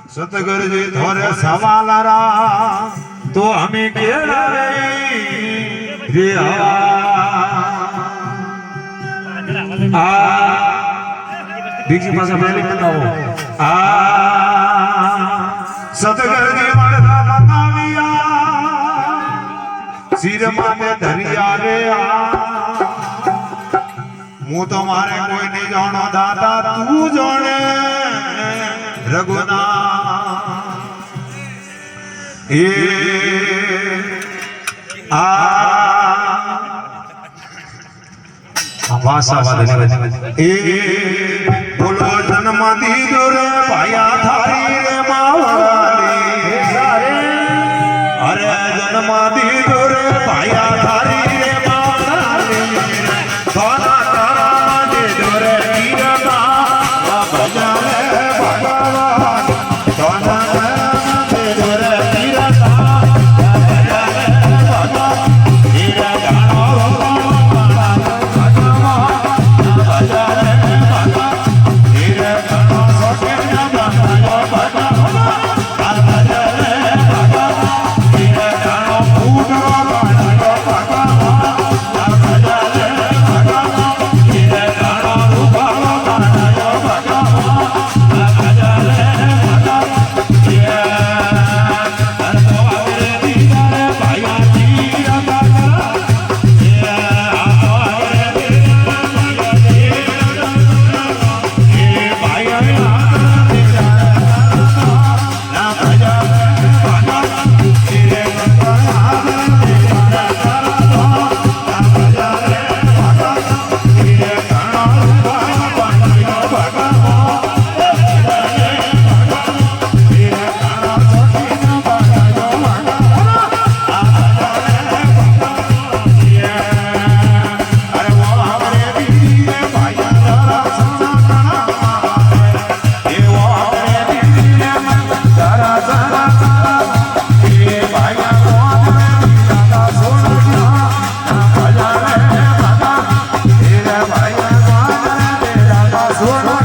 સતગુરુજી થોરે સવાલરા તો અમે કેળા રે બીજી પાસે પહેલી બનાવો સતગુરુજી મળતા મનાવ્યા શિર માથે ધરિયા રે હું તો મારે કોઈ નહીં જાણો દાતા તું જાણે રઘુના એ બોલો જન્મ દીધો રે ભાયા થારી રે માવડી અરે જન્મ દીધો રે ભાયા થારી રે માવડી સોના તારા દીધો રે કીરતા ભજા રે ભગવાન સોના તારા દીધો રે કીરતા ભજા રે ભગવાન હીરા જાણો Sono